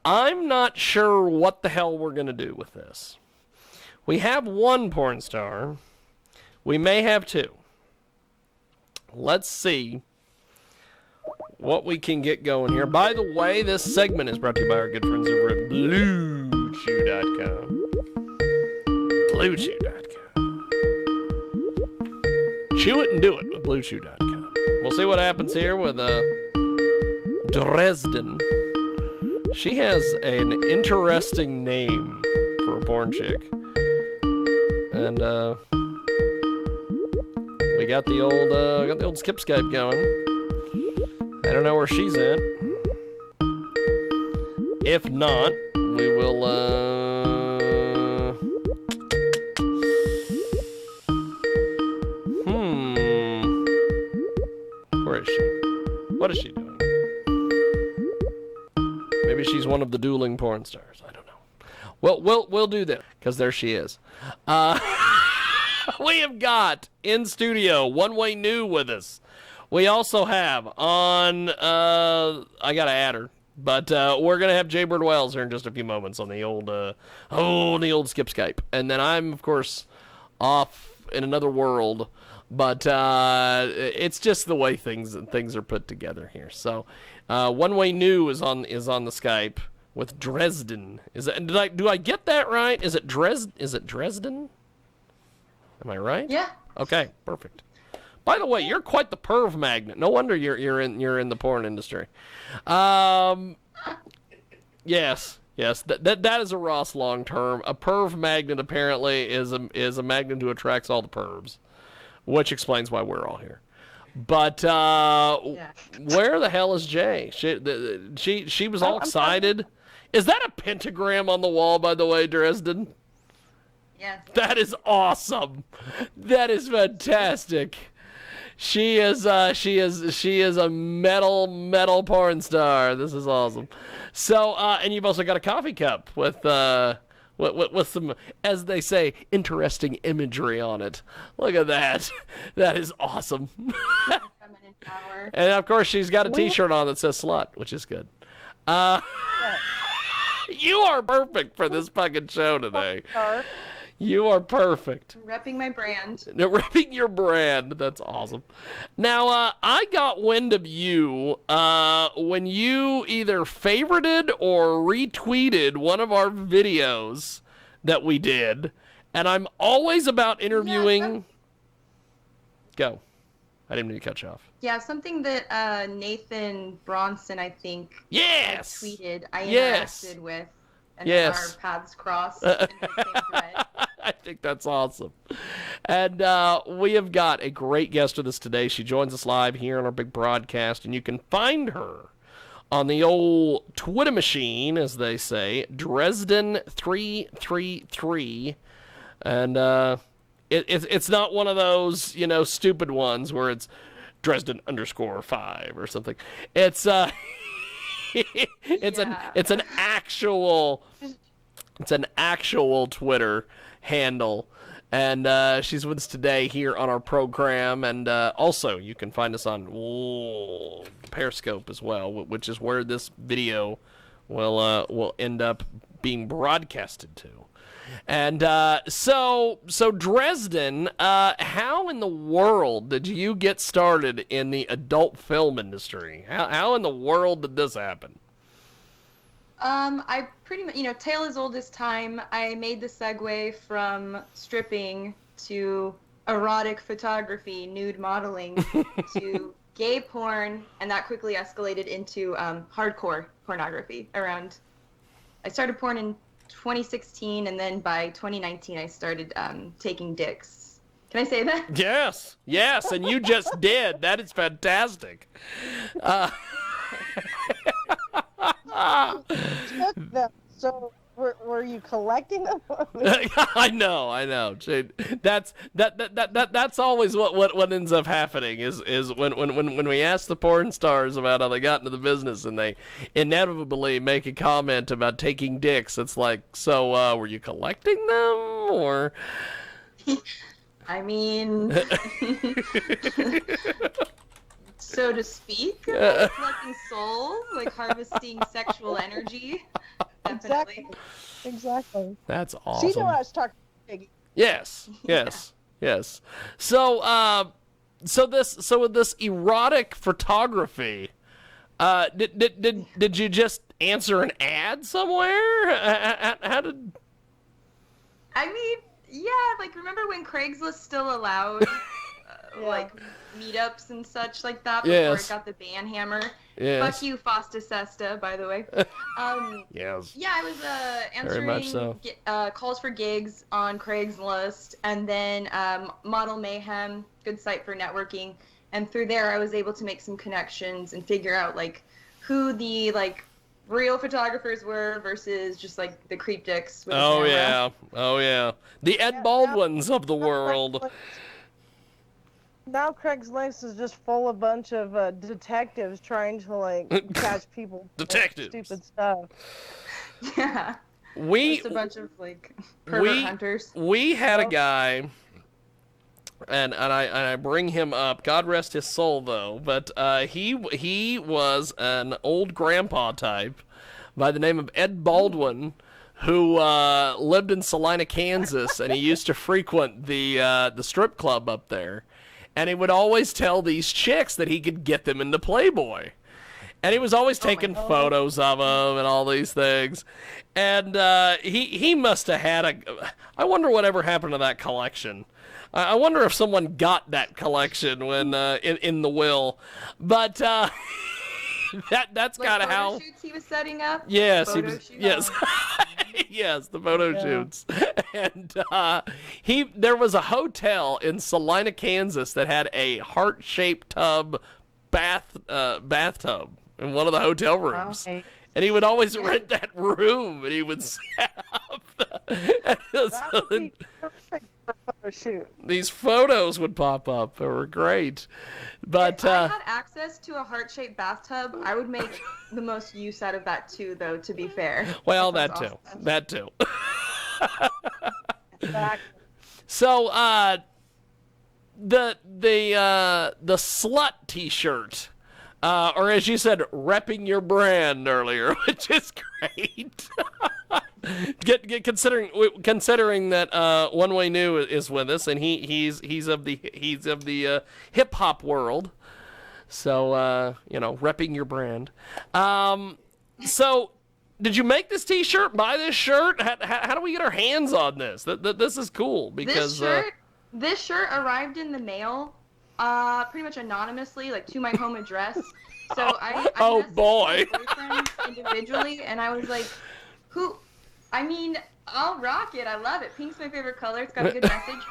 I'm not sure what the hell we're going to do with this. We have one porn star. We may have two. Let's see what we can get going here. By the way, this segment is brought to you by our good friends over at BlueChew.com. BlueChew.com. Chew it and do it with BlueChew.com. We'll see what happens here with Dresden. She has an interesting name for a porn chick. And we got the old skip Skype going. I don't know where she's at. If not, we will where is she? What is she doing? Maybe she's one of the dueling porn stars. I don't know. Well, we'll do that because there she is. We have got in studio One Way New with us. We also have on. I gotta add her, but we're gonna have Jaybird Wells here in just a few moments on the old skip Skype, and then I'm of course off in another world. But it's just the way things are put together here. So, One Way New is on the Skype with Dresden. Do I get that right? Is it Dresden? Am I right? Yeah. Okay, perfect. By the way, you're quite the perv magnet. No wonder you're in the porn industry. Yes. That is a Ross long term. A perv magnet apparently is a magnet who attracts all the pervs. Which explains why we're all here. But where the hell is Jay? She was all excited. Is that a pentagram on the wall, by the way, Dresden? Yes. That is awesome. That is fantastic. She is a metal porn star. This is awesome. So and you've also got a coffee cup with some, as they say, interesting imagery on it. Look at that. That is awesome. And, of course, she's got a T-shirt on that says slut, which is good. You are perfect for this fucking show today. You are perfect. Repping my brand. Repping your brand. That's awesome. Now, I got wind of you when you either favorited or retweeted one of our videos that we did. And I'm always about interviewing... Go. I didn't mean to cut you off. Yeah, something that Nathan Bronson, I think, yes! tweeted, I interacted with. And then our paths crossed in the same thread. I think that's awesome. And we have got a great guest with us today. She joins us live here on our big broadcast, and you can find her on the old Twitter machine, as they say, Dresden333. And it's not one of those, stupid ones where it's Dresden_5 or something. It's it's an actual Twitter handle, and she's with us today here on our program, and also you can find us on Periscope as well, which is where this video will end up being broadcasted to. And so Dresden, how in the world did you get started in the adult film industry? How in the world did this happen? I pretty much, tale as old as time. I made the segue from stripping to erotic photography, nude modeling, to gay porn, and that quickly escalated into hardcore pornography. I started porn in 2016, and then by 2019 I started taking dicks. Can I say that? Yes, and you just did. That is fantastic. So were you collecting them? I know. That's always what ends up happening is when we ask the porn stars about how they got into the business and they inevitably make a comment about taking dicks. It's like, so were you collecting them or? I mean, so to speak, collecting souls, like harvesting sexual energy. Definitely. Exactly. That's She awesome. knew I was talking to Piggy. Yes, yes, yes. So, so with this erotic photography, did you just answer an ad somewhere? How did? I mean, yeah, like remember when Craigslist still allowed Yeah. like meetups and such like that before Yes. it got the ban hammer? Yes. Fuck you, Fosta Sesta, by the way. Yes. Yeah, I was Very much answering so. calls for gigs on Craigslist, and then Model Mayhem, good site for networking, and through there I was able to make some connections and figure out like who the like real photographers were versus just like the creep dicks with a Oh camera. yeah. Oh yeah. The Ed Yeah, Baldwins of the world. Now Craigslist is just full of a bunch of detectives trying to like catch people doing Detectives. stupid stuff. Yeah. We Just a bunch of like pervert hunters. we had a guy, and I bring him up. God rest his soul, though. But he was an old grandpa type by the name of Ed Baldwin, who lived in Salina, Kansas, and he used to frequent the strip club up there. And he would always tell these chicks that he could get them into Playboy. And he was always taking photos of them and all these things. And he must have had I wonder whatever happened to that collection. I wonder if someone got that collection when in the will. But that's Like kind of photo how. shoots he was setting up. Yes, he Photo was. shoots. Yes, yes, the photo Yeah. shoots. And there was a hotel in Salina, Kansas that had a heart-shaped bathtub in one of the hotel rooms. Right. And he would always rent that room, and he would set up. That would be perfect for a photo shoot. These photos would pop up. They were great. But If I had access to a heart-shaped bathtub, I would make the most use out of that too, though, to be fair. well, That that sounds too. awesome. That too. Exactly. So, the slut T-shirt, or as you said, repping your brand earlier, which is great. Considering that One Way New is with us, and he's of the hip hop world, so repping your brand. So. Did you make this T-shirt? Buy this shirt? How do we get our hands on this? This is cool because This shirt arrived in the mail, pretty much anonymously, like to my home address. So I Oh, messaged boy. my boyfriend individually, and I was like, "Who? I mean, I'll rock it. I love it. Pink's my favorite color. It's got a good message."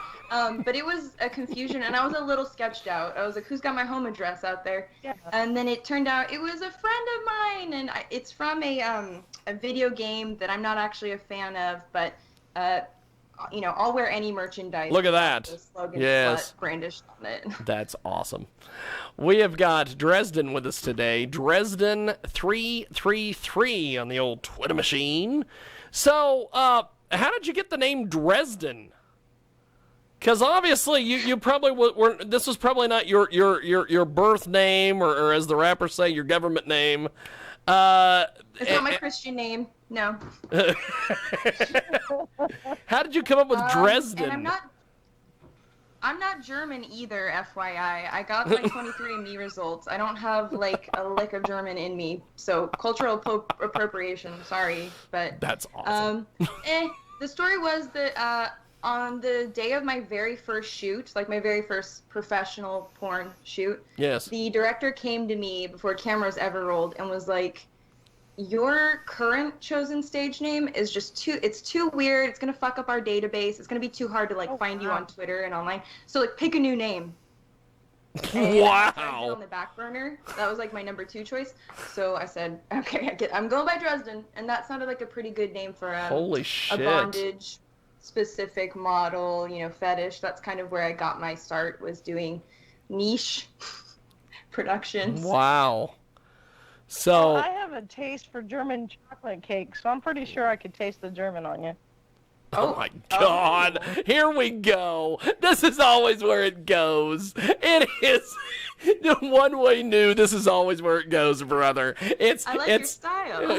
But it was a confusion, and I was a little sketched out. I was like, "Who's got my home address out there?" Yeah. And then it turned out it was a friend of mine, and it's from a video game that I'm not actually a fan of, but I'll wear any merchandise. Look at that that. has the slogan Yes. slut brandished on it. That's awesome. We have got Dresden with us today. Dresden 333 on the old Twitter machine. So, how did you get the name Dresden? Because obviously you probably were. This was probably not your birth name or as the rappers say, your government name. It's not my Christian name. No. How did you come up with Dresden? And I'm not German either, FYI. I got my 23andMe results. I don't have like a lick of German in me, so cultural appropriation. Sorry, but That's awesome. The story was that on the day of my very first shoot, like my very first professional porn shoot, Yes. the director came to me before cameras ever rolled and was like, "Your current chosen stage name is just too weird. It's going to fuck up our database. It's going to be too hard to find you on Twitter and online. So pick a new name." And I had Dresden on the back burner. That was like my number 2 choice. So I said, "Okay, I'm going by Dresden." And that sounded like a pretty good name for Holy shit. a bondage specific model, fetish. That's kind of where I got my start, was doing niche productions. Wow. So I have a taste for German chocolate cake, so I'm pretty sure I could taste the German on you. Oh my God! Here we go. This is always where it goes. It is One Way New. This is always where it goes, brother. I like your style.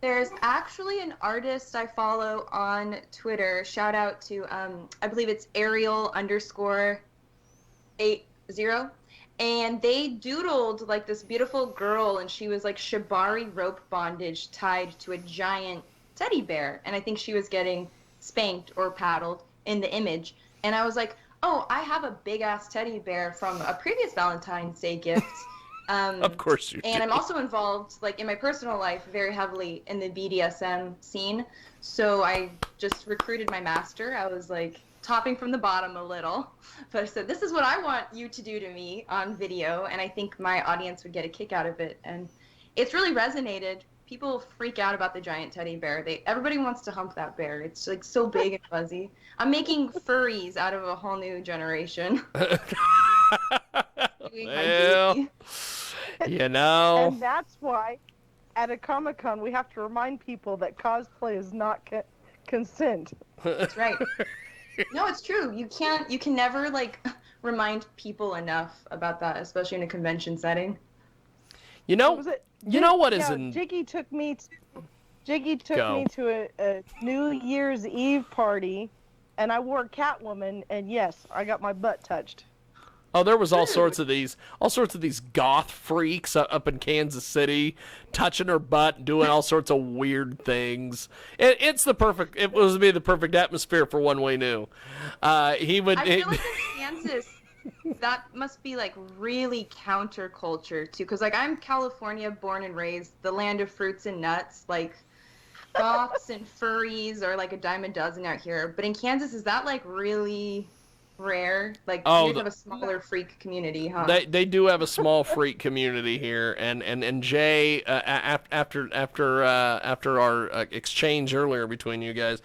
There's actually an artist I follow on Twitter. Shout out to I believe it's Ariel_80, and they doodled like this beautiful girl, and she was like shibari rope bondage tied to a giant teddy bear, and I think she was getting spanked or paddled in the image. And I was like, oh, I have a big ass teddy bear from a previous Valentine's Day gift. Of course you And do. I'm also involved, like in my personal life, very heavily in the BDSM scene. So I just recruited my master. I was like topping from the bottom a little, but I said, "This is what I want you to do to me on video," and I think my audience would get a kick out of it. And it's really resonated. People freak out about the giant teddy bear. Everybody wants to hump that bear. It's like so big and fuzzy. I'm making furries out of a whole new generation. Doing my Well, duty. you know. And that's why at a Comic-Con we have to remind people that cosplay is not consent. That's right. No, it's true. You can never like remind people enough about that, especially in a convention setting. You know, Was it? you know what is Yeah, in... Jiggy took me to Go. a New Year's Eve party, and I wore Catwoman, and yes, I got my butt touched. Oh, there was all sorts of these goth freaks up in Kansas City, touching her butt, doing all sorts of weird things. It was the perfect atmosphere for One Way New. He would. I feel like in Kansas, that must be like really counterculture too, because like I'm California born and raised, the land of fruits and nuts. Like goths and furries are like a dime a dozen out here, but in Kansas, is that like really rare? Like you have a smaller freak community, huh? They do have a small freak community here, and Jay, after our exchange earlier between you guys,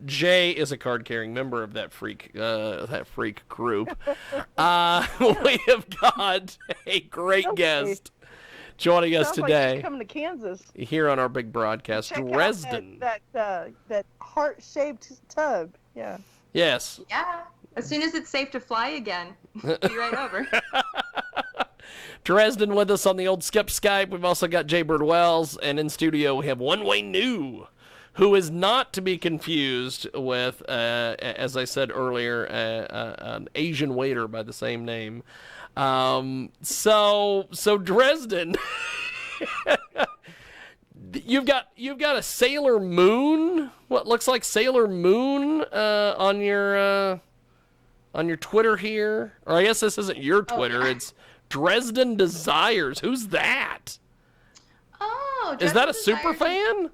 Jay is a card-carrying member of that freak group. We have got a great Okay. guest joining us Sounds like today she's coming to Kansas. here on our big broadcast, Check out Dresden. that heart-shaped tub. Yeah. Yes. Yeah. As soon as it's safe to fly again, be right over. Dresden with us on the old Skip Skype. We've also got Jaybird Wells, and in studio we have One Way New, who is not to be confused with, as I said earlier, an Asian waiter by the same name. So Dresden, you've got a Sailor Moon, what looks like Sailor Moon, on your Twitter here, or I guess this isn't your Twitter. yeah. It's Dresden Desires. Who's that? Oh, Is that a Dresden super Desires. fan?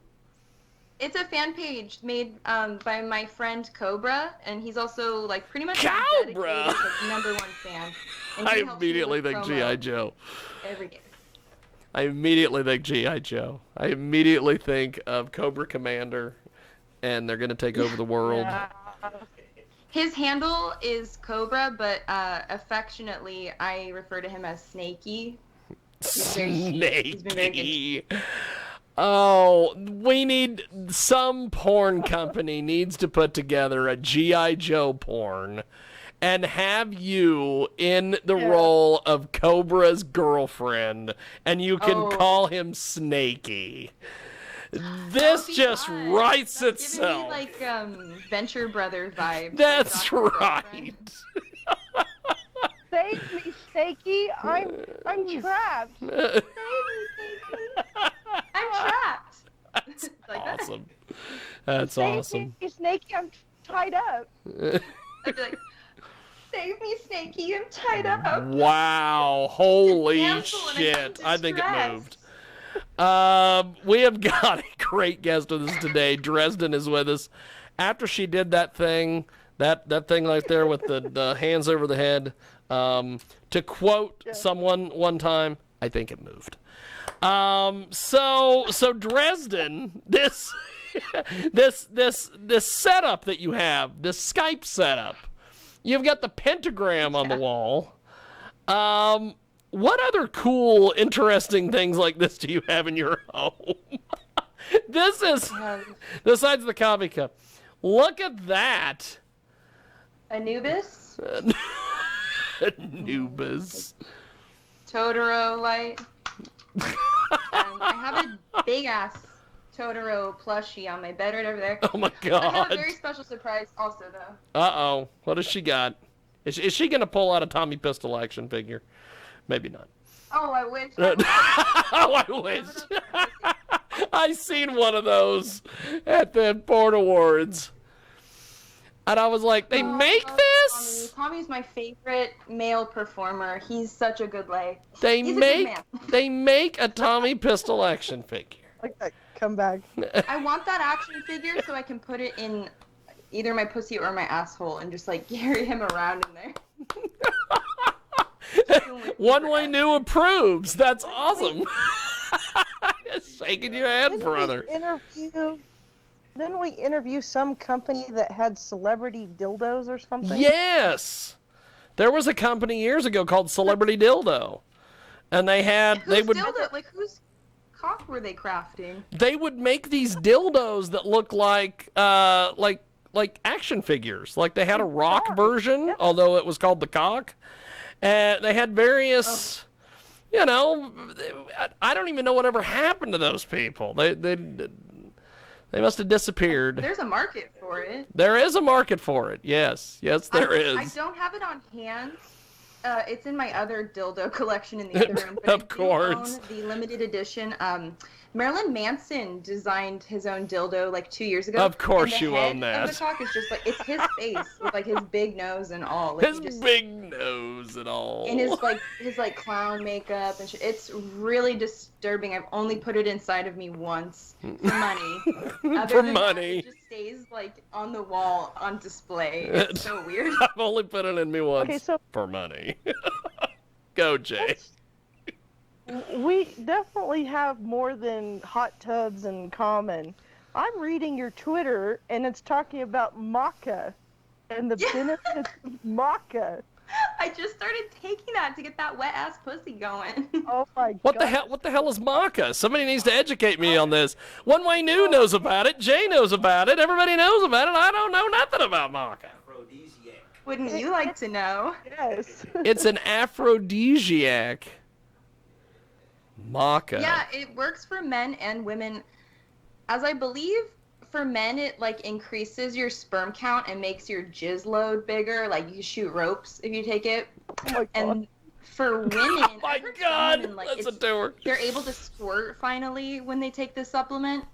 It's a fan page made by my friend Cobra, and he's also like pretty much Cobra! a dedicated, like, #1 fan. And I he helps me immediately with think promo G.I. Joe. every day. I immediately think G.I. Joe. I immediately think of Cobra Commander, and they're going to take over the world. Yeah. His handle is Cobra, but affectionately I refer to him as Snakey. He's very cute. He's been very good. Snakey. Oh, some porn company needs to put together a G.I. Joe porn and have you in the role of Cobra's girlfriend, and you can call him Snakey. This just fun. writes That's itself. giving me like Venture Brother vibes. That's Dr. right. Girlfriend. Save me, Snakey. I'm trapped. I'm trapped. Like that. Awesome. That's Save awesome. me, Snakey. I'm tied up. I'd be like, save me, Snakey. I'm tied up. Wow. Holy Damsel in shit. I think it distress. moved. We have got a great guest with us today. Dresden is with us. After she did that thing right there with the hands over the head, to quote someone one time, I think it moved. So Dresden, this setup that you have, this Skype setup, you've got the pentagram on the wall. What other cool, interesting things like this do you have in your home? This is, besides the coffee cup, look at that. Anubis, Anubis. Totoro light. I have a big ass Totoro plushie on my bed right over there. Oh my I have a God. very special surprise also, though. Uh-oh. What has she got? Is she going to pull out a Tommy Pistol action figure? Maybe not. Oh, I wish. Oh, I wish. I seen one of those at the Port Awards. And I was like, they make I love this? Tommy. Tommy's my favorite male performer. He's such a good lay. They He's a good make man. they make a Tommy Pistol action figure. Like that comeback. I want that action figure so I can put it in either my pussy or my asshole and just like carry him around in there. One Way New approves. That's awesome. Shaking your head, brother. Didn't we interview some company that had celebrity dildos or something? Yes. There was a company years ago called Celebrity Dildo. And they would Dildo? Like, whose cock were they crafting? They would make these dildos that look like action figures. Like they had a rock version, although it was called the cock. And they had various, I don't even know whatever happened to those people. They must have disappeared. There's a market for it. There is a market for it. Yes, there is. I don't have it on hand. It's in my other dildo collection in the other room. But Of course. I do own the limited edition. Marilyn Manson designed his own dildo like 2 years ago. Of course and the you head own that. Of the cock is just like, it's his face with like his big nose and all. Like, His big nose and all. And his clown makeup and shit. It's really disturbing. I've only put it inside of me once for money. For money. It just stays like on the wall on display. It's so weird. I've only put it in me once Okay, for money. Go, Jay. We definitely have more than hot tubs in common. I'm reading your Twitter, and it's talking about maca and the benefits of maca. I just started taking that to get that wet ass pussy going. Oh my god! What the hell is maca? Somebody needs to educate me on this. One Way New knows about it. Jay knows about it. Everybody knows about it. I don't know nothing about maca. Wouldn't you like to know? Yes. It's an aphrodisiac. Maca. Yeah, it works for men and women. As I believe, for men, it like increases your sperm count and makes your jizz load bigger. Like you shoot ropes if you take it. Oh my god. And for women, Oh my I've heard some god, women, like, that's a doer. they're able to squirt finally when they take this supplement.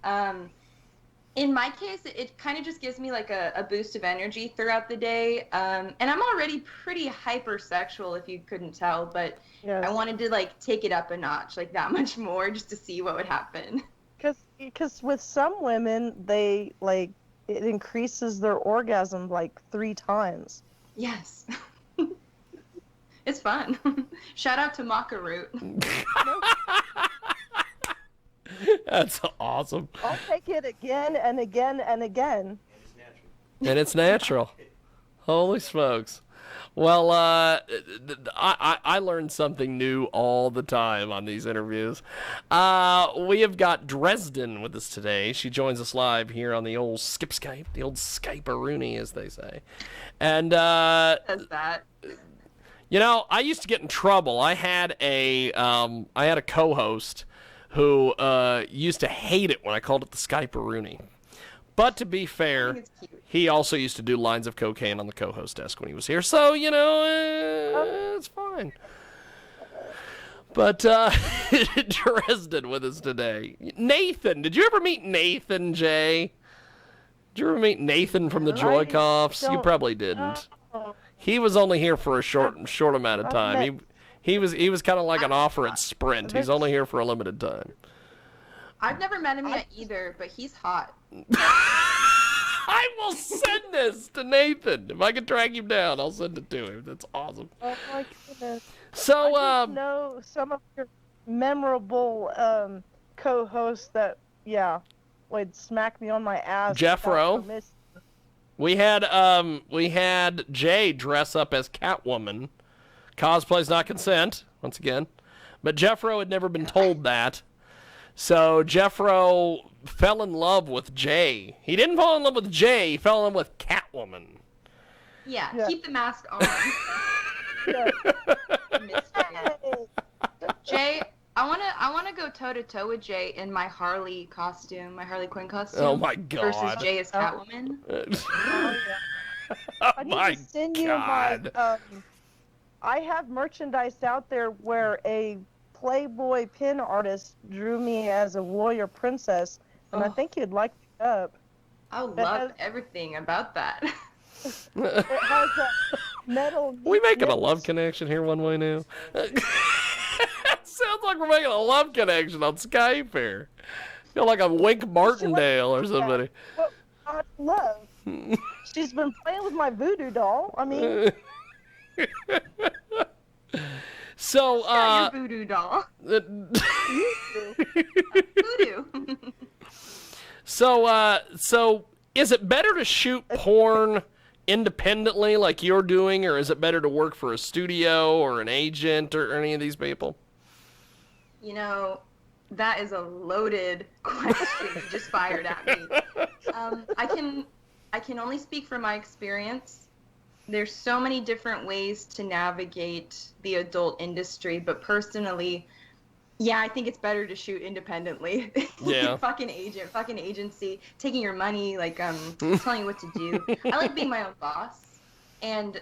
In my case, it kind of just gives me like a boost of energy throughout the day. And I'm already pretty hypersexual, if you couldn't tell, but Yes. I wanted to like take it up a notch, like that much more, just to see what would happen. Because with some women, they like it increases their orgasm like 3 times. Yes. It's fun. Shout out to Maca Root. That's awesome. I'll take it again and again and again. And it's natural. Holy smokes. Well, I learn something new all the time on these interviews. We have got Dresden with us today. She joins us live here on the old Skype, the old Skype-a-rooney, as they say. And, Says that. I used to get in trouble. I had a co-host who used to hate it when I called it the Skype-a-rooney. But to be fair, It's cute. he also used to do lines of cocaine on the co-host desk when he was here. So, it's fine. But Dresden with us today. Nathan. Did you ever meet Nathan, Jay? Did you ever meet Nathan from the Joy-Coughs? You probably didn't. He was only here for a short amount of time. He was kind of like an offer at Sprint. He's only here for a limited time. I've never met him yet either, but he's hot. I will send this to Nathan. If I can track him down, I'll send it to him. That's awesome. Oh my goodness. So, I just know some of your memorable co-hosts that, would smack me on my ass. Jeffro. We had Jay dress up as Catwoman. Cosplay's not consent, once again. But Jeffro had never been told that. So Jeffro fell in love with Jay. He didn't fall in love with Jay, he fell in love with Catwoman. Yeah, Yeah. keep the mask on. Mystery. Jay, I wanna go toe to toe with Jay in my Harley costume, my Harley Quinn costume. Oh my Versus God. Jay as Catwoman. Oh, yeah. Oh I need my to send you my. God. I have merchandise out there where a Playboy pin artist drew me as a warrior princess, and I Oh. think you'd like it up. I It love has, everything about that. it has a metal. We making a love nipples. connection here one way now? Sounds like we're making a love connection on Skype here. Feel like I'm Wink Martindale or somebody. What I love. She's been playing with my voodoo doll. I mean, So, Your voodoo doll. Voodoo. so is it better to shoot porn independently like you're doing, or is it better to work for a studio or an agent or any of these people? You know, that is a loaded question you just fired at me. I can only speak from my experience. There's so many different ways to navigate the adult industry, but personally, yeah, I think it's better to shoot independently. Yeah. Fucking agent, fucking agency, taking your money, like telling you what to do. I like being my own boss, and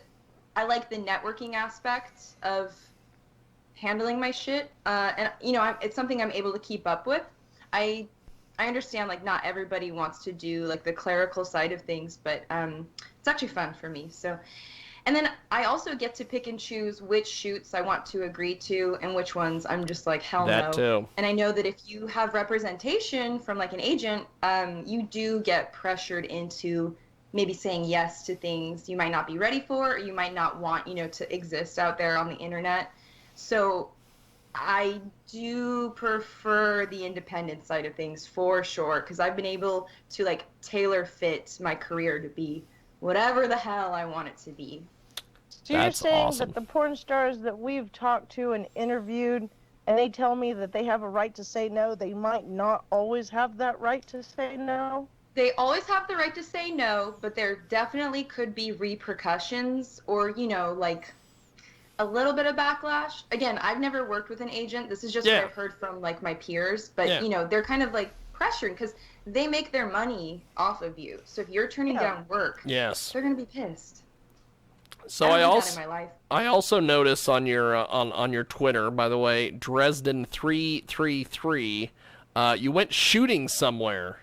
I like the networking aspect of handling my shit. And you know, it's something I'm able to keep up with. I understand like not everybody wants to do like the clerical side of things, but it's actually fun for me. So, and then I also get to pick and choose which shoots I want to agree to and which ones I'm just like hell no. That too. And I know that if you have representation from like an agent, you do get pressured into maybe saying yes to things you might not be ready for, or you might not want, you know, to exist out there on the internet. So I do prefer the independent side of things for sure, because I've been able to like tailor fit my career to be whatever the hell I want it to be. so you're That's saying awesome. that the porn stars that we've talked to and interviewed, and they tell me that they have a right to say no, they might not always have that right to say no? They always have the right to say no, but there definitely could be repercussions or, you know, like a little bit of backlash. Again, I've never worked with an agent. This is just Yeah. what I've heard from like my peers, but Yeah. you know, they're kind of like pressured because they make their money off of you. So if you're turning Yeah. down work, Yes. they're going to be pissed. So I I don't do also that in my life. I also notice on your on your Twitter, by the way, Dresden 333, you went shooting somewhere.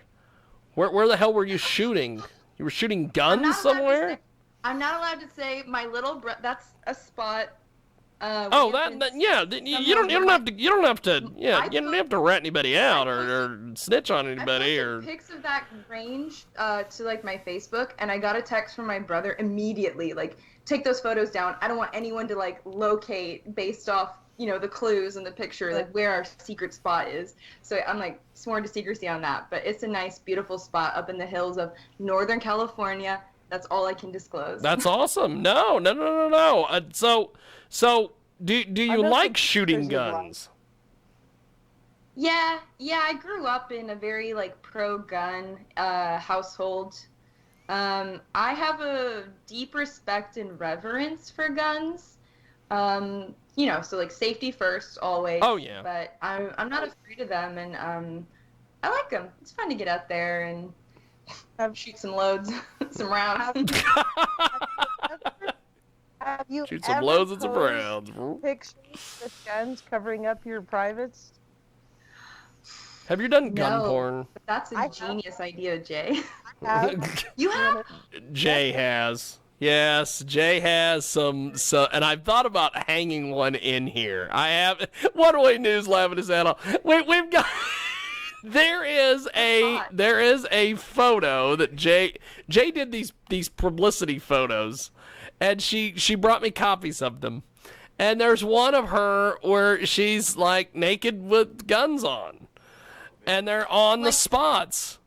Where the hell were you shooting? You were shooting I'm guns not allowed to somewhere? say- I'm not allowed to say my little that's a spot. Oh, we have that been yeah. You don't have to. You don't have to. Yeah, I you don't put- have to rat anybody out I or snitch on I anybody posted or. pics of that range to like my Facebook, and I got a text from my brother immediately, like, take those photos down. I don't want anyone to like locate based off, you know, the clues in the picture, like where our secret spot is. So I'm like sworn to secrecy on that, but it's a nice, beautiful spot up in the hills of Northern California. That's all I can disclose. That's awesome. No. So do you bet like the shooting pictures you like. guns? Yeah, I grew up in a very like pro-gun household. I have a deep respect and reverence for guns. You know, so like safety first always. Oh, yeah. But I'm not afraid of them, and I like them. It's fun to get out there and shoot some loads, some rounds. Have you Shoot some ever loads and some posed rounds. pictures with guns covering up your privates? Have you done gun No. porn? That's a I have. genius idea, Jay. You You have? Jay has. Yes, Jay has some, and I've thought about hanging one in here. I have. One Way News laughing his head off. We've got. There is a photo that Jay did these publicity photos, and she brought me copies of them. And there's one of her where she's like naked with guns on, and they're on the spots.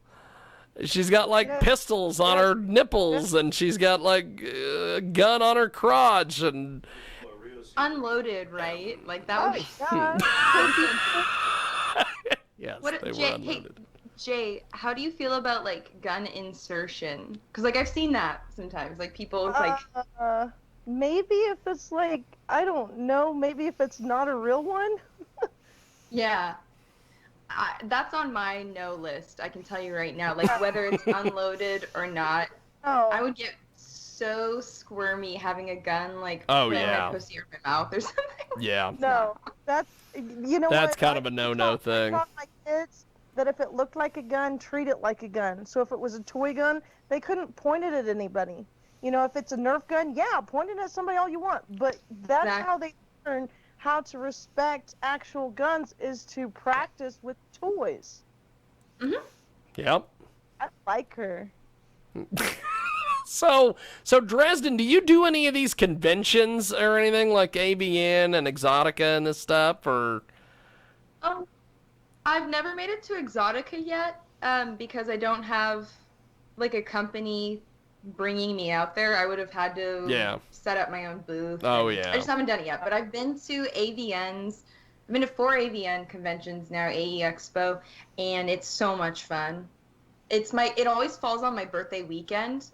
She's got like pistols on her nipples, and she's got like a gun on her crotch, and Unloaded, right? Like that would be. yes, What, they Jay, were hey, unloaded. Jay, how do you feel about like gun insertion? Because like I've seen that sometimes, like people like Maybe if it's like, I don't know, maybe if it's not a real one. Yeah. That's on my no list. I can tell you right now. Like whether it's unloaded or not, I Oh, would get so squirmy having a gun like Oh, put in yeah. my pussy or my mouth or something. Yeah. no. That's, you know That's what? kind of a no-no I thing. taught my kids that if it looked like a gun, treat it like a gun. So if it was a toy gun, they couldn't point it at anybody. You know, if it's a Nerf gun, yeah, point it at somebody all you want. But that's how they learn how to respect actual guns, is to practice with toys. Yep. I like her. So Dresden, do you do any of these conventions or anything like ABN and Exotica and this stuff, or? Oh, I've never made it to Exotica yet, because I don't have like a company bringing me out there. I would have had to set up my own booth. Oh, and yeah. I just haven't done it yet. But I've been to AVNs. I've been to 4 AVN conventions now, AE Expo, and it's so much fun. It always falls on my birthday weekend.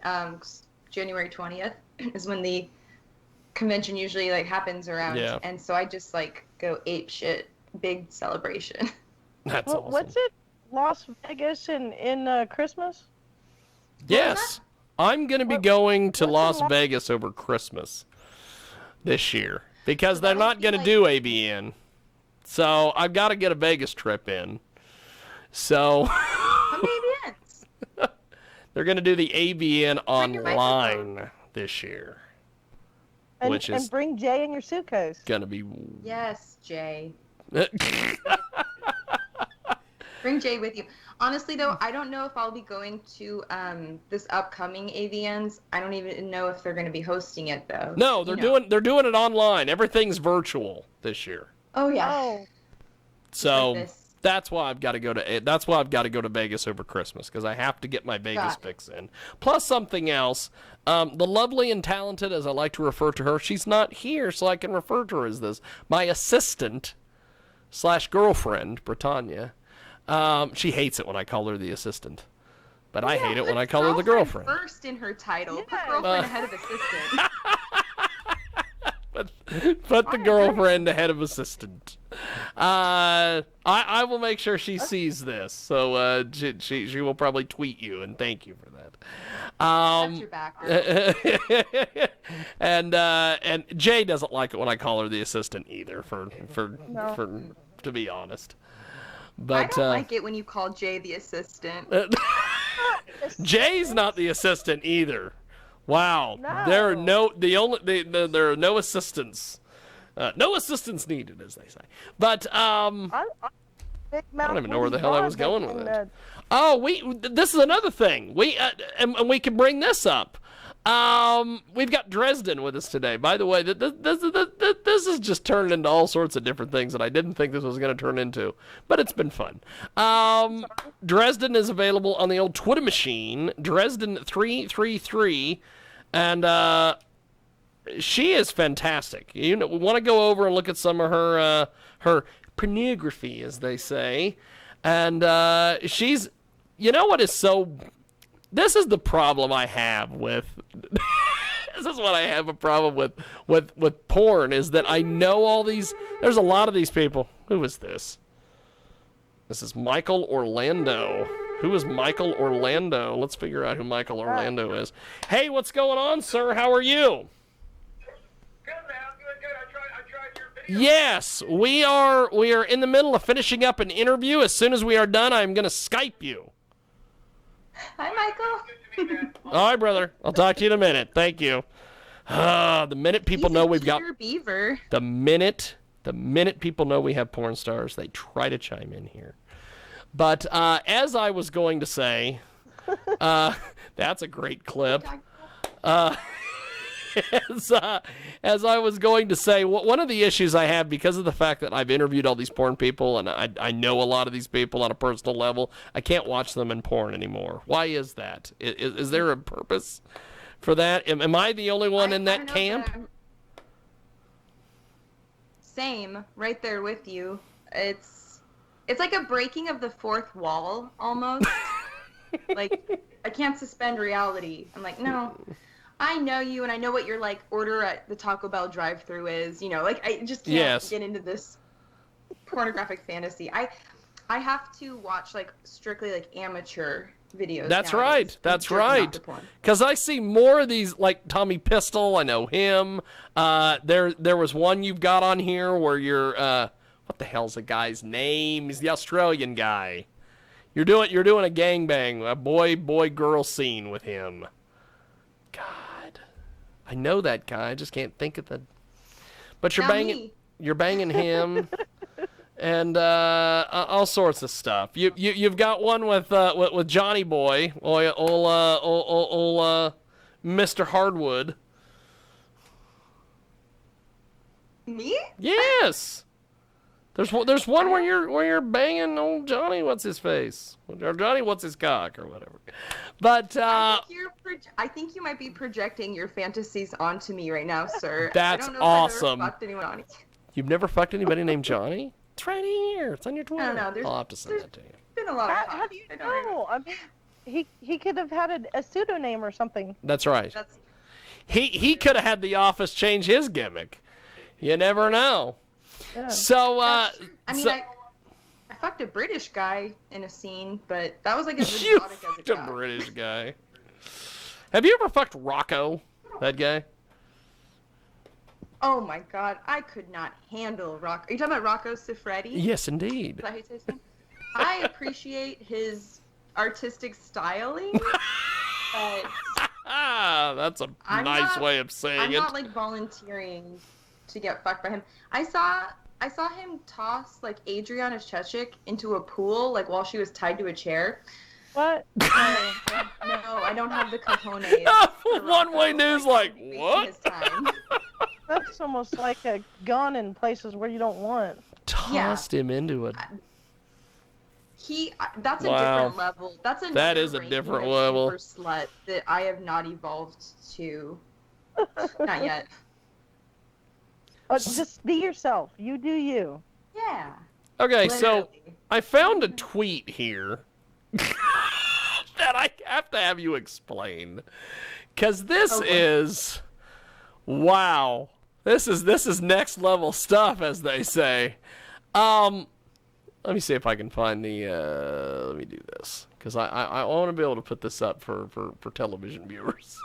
January 20th is when the convention usually like happens around. Yeah. And so I just like go ape shit, big celebration. That's awesome. What's it? Las Vegas in Christmas? Yes. I'm going to be going to Las Vegas over Christmas this year because they're not going to do ABN. So I've got to get a Vegas trip in. So How many AVNs? they're going to do the ABN online this year. Which is and bring Jay in your suitcase. going to be... Yes, Jay. Bring Jay with you. Honestly, though, I don't know if I'll be going to this upcoming AVNs. I don't even know if they're going to be hosting it, though. No, they're doing it online. Everything's virtual this year. Oh yeah. Oh, So that's why I've got to go to Vegas over Christmas, because I have to get my Vegas fix in. Plus something else. The lovely and talented, as I like to refer to her, she's not here, so I can refer to her as this. My assistant / girlfriend, Britannia. She hates it when I call her the assistant, but I hate it when I call her the girlfriend. First in her title, put girlfriend ahead of assistant. Put the girlfriend ahead of assistant. I will make sure she sees this, so she will probably tweet you and thank you for that. That's your background. And Jay doesn't like it when I call her the assistant either. To be honest. But I don't like it when you call Jay the assistant. Jay's not the assistant either. Wow. No. There are no assistants. No assistants needed, as they say. But I don't even know where the hell I was going with it. Oh, this is another thing. And we can bring this up. We've got Dresden with us today. By the way, this has just turned into all sorts of different things that I didn't think this was going to turn into, but it's been fun. Dresden is available on the old Twitter machine, Dresden333, and she is fantastic. We want to go over and look at some of her pornography, as they say, and she's, you know what is so. This is the problem I have with. This is what I have a problem with porn, is that I know all these. There's a lot of these people. Who is this? This is Michael Orlando. Who is Michael Orlando? Let's figure out who Michael Orlando is. Hey, what's going on, sir? How are you? Good, man. I'm doing good. I tried your video. Yes, we are in the middle of finishing up an interview. As soon as we are done, I'm going to Skype you. Hi, Michael. Good to meet you, man. All right, brother. I'll talk to you in a minute. Thank you. The minute people know we've got beaver. the minute people know we have porn stars, they try to chime in here. But as I was going to say, that's a great clip. As I was going to say, one of the issues I have, because of the fact that I've interviewed all these porn people and I know a lot of these people on a personal level, I can't watch them in porn anymore. Why is that? Is there a purpose for that? Am I the only one in that camp? Same, right there with you. It's like a breaking of the fourth wall, almost. Like, I can't suspend reality. I'm like, no. I know you, and I know what your, like, order at the Taco Bell drive-thru is. You know, like, I just can't get into this pornographic fantasy. I have to watch like strictly like amateur videos. That's nowadays right. for That's jerking off right. to porn. Because I see more of these, like Tommy Pistol. I know him. There was one you've got on here where you're what the hell's the guy's name? He's the Australian guy. You're doing a gangbang, a boy girl scene with him. God, I know that guy. I just can't think of the. But you're Now banging. me. You're banging him. And all sorts of stuff. You've got one with Johnny Boy, Mr. Hardwood. Me? Yes. There's one where you're banging old Johnny what's his face or Johnny what's his cock or whatever. But I think you might be projecting your fantasies onto me right now, sir. That's I don't know awesome. If I've ever fucked anyone on it. You've never fucked anybody named Johnny? It's right here. It's on your Twitter. I don't know. I'll have to send that to you. Been a lot of How do you know? I mean, he could have had a pseudonym or something. That's right. That's He could have had the office change his gimmick. You never know. Yeah. So I mean, so- I fucked a British guy in a scene, but that was like as you exotic as it fucked a got. British guy. Have you ever fucked Rocco? That guy? Oh my god, I could not handle Rocco. Are you talking about Rocco Siffredi? Yes, indeed. Is that how you say his name? I appreciate his artistic styling, but That's a I'm nice not- way of saying I'm it. not like volunteering to get fucked by him. I saw him toss like Adriana Chechik into a pool like while she was tied to a chair. What? No, I don't have the cojones. for One Way Rocco, News, like, wasting what? his time. That's almost like a gun in places where you don't want. Tossed him into it. That's a Wow. different level. That's a That is a different level. Super slut that I have not evolved to. Not yet. Just be yourself. You do you. Yeah. Okay, so Literally. I found a tweet here that I have to have you explain. Because this Okay. is, wow, this is next level stuff, as they say. Let me see if I can find the, let me do this. Because I want to be able to put this up for television viewers.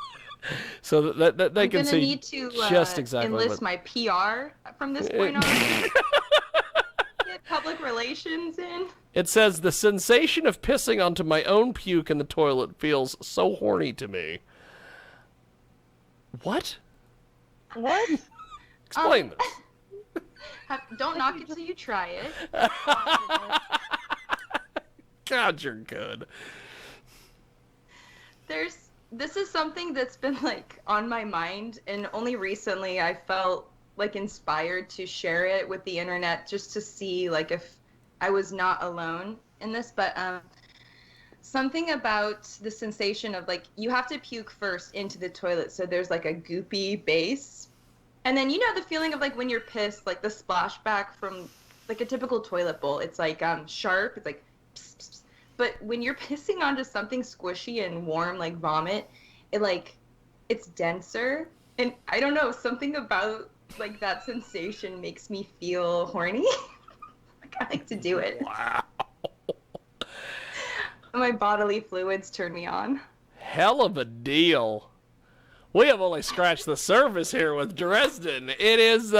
So that they I'm can gonna see need to just exactly enlist what... my PR from this point on. Get public relations in. It says, the sensation of pissing onto my own puke in the toilet feels so horny to me. What? What? Explain this. Don't knock it till you try it. God, you're good. This is something that's been like on my mind, and only recently I felt like inspired to share it with the internet just to see like if I was not alone in this. But something about the sensation of like you have to puke first into the toilet, so there's like a goopy base, and then you know the feeling of like when you're pissed, like the splashback from like a typical toilet bowl. It's like sharp. It's like. Pss, pss, pss. But when you're pissing onto something squishy and warm like vomit, it's denser, and I don't know, something about like that sensation makes me feel horny. Like I like to do it. Wow. My bodily fluids turn me on. Hell of a deal. We have only scratched the surface here with Dresden. It is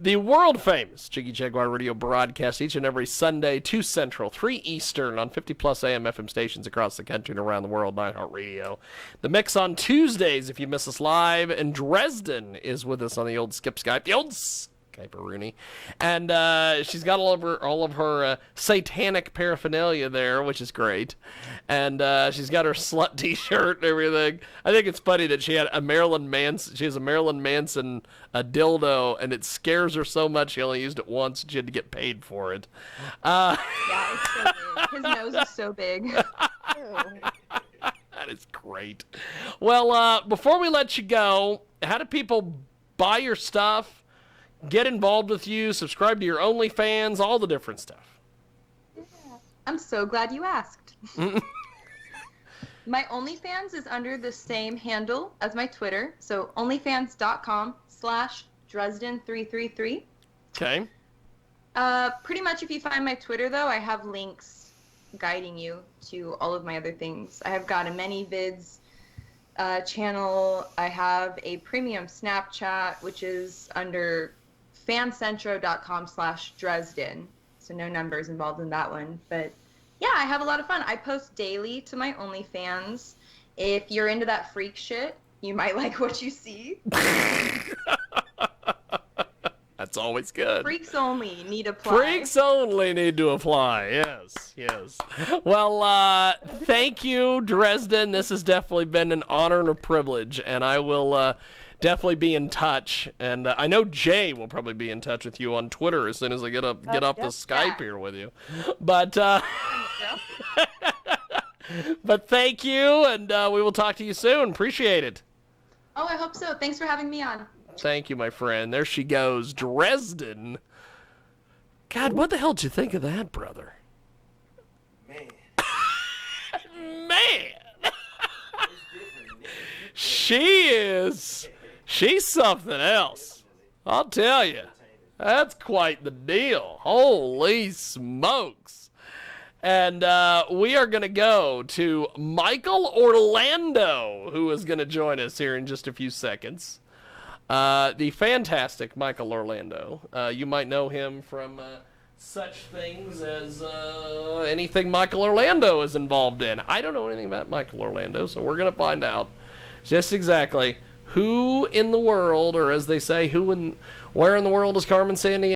the world famous Jiggy Jaguar radio broadcast each and every Sunday, 2 Central, 3 Eastern on 50 plus AM FM stations across the country and around the world, iHeartRadio. The mix on Tuesdays if you miss us live, and Dresden is with us on the old Skip Skype, the old Skype-a-rooney. And she's got all of her satanic paraphernalia there, which is great. And she's got her slut T-shirt and everything. I think it's funny that she has a Marilyn Manson dildo, and it scares her so much she only used it once and she had to get paid for it. Yeah, it's so big. His nose is so big. That is great. Well, before we let you go, how do people buy your stuff, get involved with you, subscribe to your OnlyFans, all the different stuff? I'm so glad you asked. My OnlyFans is under the same handle as my Twitter, so onlyfans.com/Dresden333. Okay. Pretty much if you find my Twitter, though, I have links guiding you to all of my other things. I have got a many vids channel. I have a premium Snapchat, which is under fancentro.com/Dresden. So no numbers involved in that one. But yeah, I have a lot of fun. I post daily to my OnlyFans. If you're into that freak shit, you might like what you see. That's always good. Freaks only need apply. Freaks only need to apply. Yes, yes. Well, thank you, Dresden. This has definitely been an honor and a privilege, and I will definitely be in touch. And I know Jay will probably be in touch with you on Twitter as soon as I get off the Skype here with you. But but thank you, and we will talk to you soon. Appreciate it. Oh, I hope so. Thanks for having me on. Thank you, my friend. There she goes, Dresden. God, what the hell did you think of that, brother? Man. Man. She's something else. I'll tell you. That's quite the deal. Holy smokes. And we are going to go to Michael Orlando, who is going to join us here in just a few seconds. The fantastic Michael Orlando. You might know him from such things as anything Michael Orlando is involved in. I don't know anything about Michael Orlando, so we're going to find out just exactly who in the world, or as they say, where in the world is Carmen Sandiego?